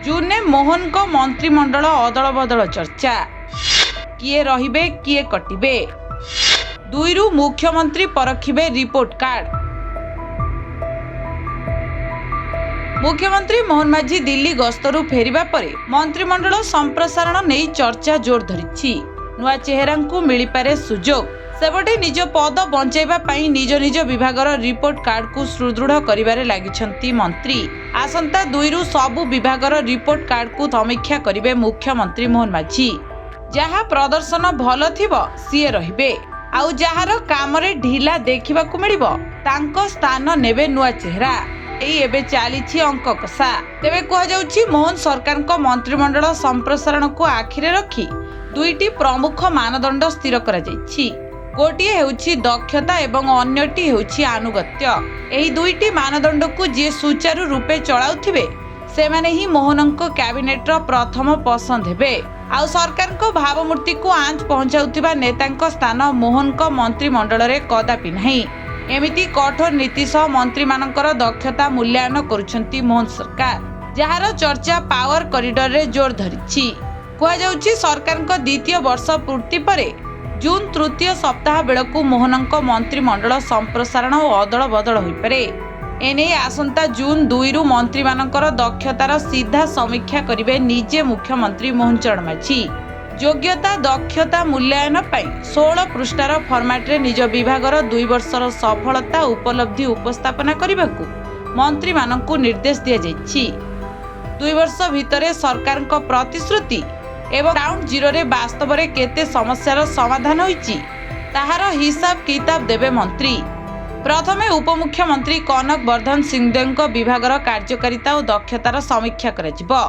जून में मोहन को मंत्रिमंडल अदल बदल चर्चा किए रहिबे किए कटिबे दुईरु मुख्यमंत्री परखिबे रिपोर्ट कार्ड। मुख्यमंत्री मोहन माझी दिल्ली गस्तरु फेरिबा परे मंत्रिमंडल संप्रसारण नहीं चर्चा जोर धरिछि। नुआ चेहरा को मिल पारे सुजोग। सेपटे निज पद बंचाइबा पई निज निज विभागर रिपोर्ट कार्ड को सुदृढ़ करिबारे लागिछंती मंत्री। आसंता दुईरु सबु विभागर रिपोर्ट कार्ड को समीक्षा करिवे मुख्यमंत्री मोहन माझी। जहा प्रदर्शन भल थिबो सीए रहिबे आउ जहार काम रे ढिला देखिबा को मिलिबो तांको स्थान नेबे नुआ चेहरा। एई एबे चालीछि अंक कषा। तेबे कह जाउछि मोहन सरकार को मंत्रिमंडल संप्रसारण को आखिरे रखी दुईटी प्रमुख मानदंड स्थिर करा जाइछि। गोटिए हेउछि दक्षता एवं अन्यटी हेउछि आनुगत्य। एही दुईटी मानदंड को जे सुचारू रूपे चलाउथिबे से माने ही मोहनक कैबिनेट रो प्रथम पसंद हेबे। आउ सरकार को भावमूर्ति को आंच पहुंचाउथिबा नेतांक स्थान मोहनक मंत्रिमंडल रे कदापि नहीं। एमिति कठोर नीति सह मंत्री मानकर दक्षता मूल्यांकन करुछंती मोहन सरकार। जहार चर्चा पावर कॉरिडोर रे जोर धरिछि। कह जाउछि सरकार को द्वितीय वर्ष पूर्ति परे जून तृतीय सप्ताह बेलकु मोहनक मंत्रिमंडल संप्रसारण और अदल बदल होई पारे। एने आसंता जून 2 रु मंत्री मानकर दक्षतार सीधा समीक्षा करिवे निजे मुख्यमंत्री मोहन चरण माझी। योग्यता दक्षता मूल्यांकन पई 16 पृष्ठार फॉर्मेट रे निज विभागर 2 वर्षर सफलता उपलब्धि उपस्थापना करिबाकू मंत्री मानकू निर्देश दिया जाइछि। 2 वर्ष भितरे सरकार को प्रतिश्रुति एवं ग्राउंड जीरो रे वास्तव रे केते समस्यार समाधान होईछि ताहार हिसाब किताब देबे मंत्री। प्रथमे उपमुख्यमंत्री कनक वर्धन सिंहदेव विभागर कार्यकारिता और दक्षतार समीक्षा कराजिबो।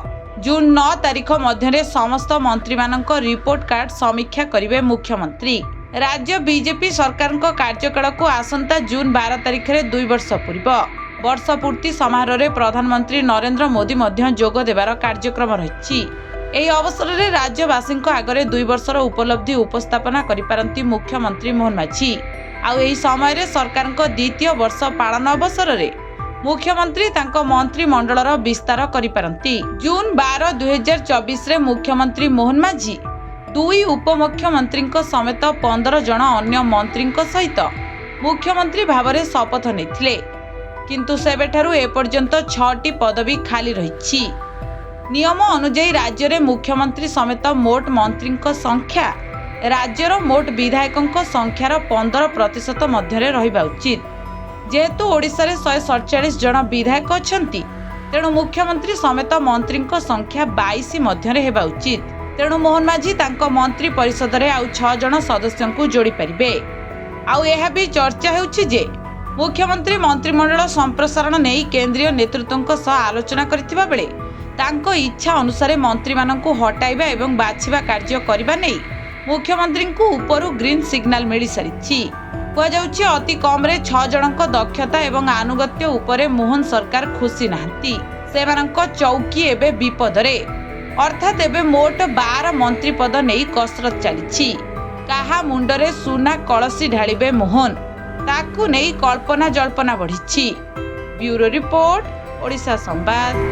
जून 9 तारिख मध्य समस्त मंत्री मानक रिपोर्ट कार्ड समीक्षा करिवे मुख्यमंत्री। राज्य बीजेपी सरकार को कार्यकाल को आसंता जून 12 तारिख रे 2 वर्ष पूर्व वर्ष पूर्ति समारोह रे प्रधानमंत्री नरेंद्र मोदी मध्य जोग देबार कार्यक्रम रहिछि। एही अवसर रे राज्यवासी आगरे 2 वर्षर उपलब्धि उपस्थापना करिपारंती मुख्यमंत्री मोहन माझी। आउ एही समय रे सरकार को द्वितीय वर्ष पालन अवसर रे मुख्यमंत्री तांको मंत्रिमंडलर विस्तार करिपारंती। जून 12 2024 रे मुख्यमंत्री मोहन माझी 2 उपमुख्यमंत्री समेत 15 जन अन्य मंत्री सहित मुख्यमंत्री भाव में शपथ नेथिले। किंतु सेबेठारु एपर्यंत 6टी पदवी खाली रहिछि। नियम अनुसार राज्य रे मुख्यमंत्री समेत मोट मंत्री संख्या राज्यर मोट विधायकों संख्यार 15% मध्य रहिबा उचित। जेहेतु ओडिशा रे 147 जन विधायक अछंती तेणु मुख्यमंत्री समेत मंत्री संख्या 22 मध्य हेबा उचित। तेणु मोहन माझी तांको मंत्री परिषद रे आउ 6 जन सदस्यों को जोड़ी परिबे। आउ यह भी चर्चा हेउछि जे मुख्यमंत्री मंत्रिमंडल संप्रसारण नहीं केंद्रीय नेतृत्वों सह आलोचना करथिबा बेले तांको इच्छा अनुसार मंत्री मानकु हटाइबा एवं बाछिबा कार्य करिबा नहीं मुख्यमंत्री को उपरु ग्रीन सिग्नल मिली सारिछि। कह जाउछि अति कम रे 6 जनक दक्षता एवं आनुगत्य उपरे मोहन सरकार खुशी नाहंती। सेमानक चौकी एबे विपद रे अर्थात एबे मोट 12 मंत्री पद नहीं कसरत चलिछि। काहा मुंडरे सुना कलसी ढालिबे मोहन ताकू नहीं कल्पना जल्पना बढ़िछि। ब्यूरो रिपोर्ट ओडिशा संवाद।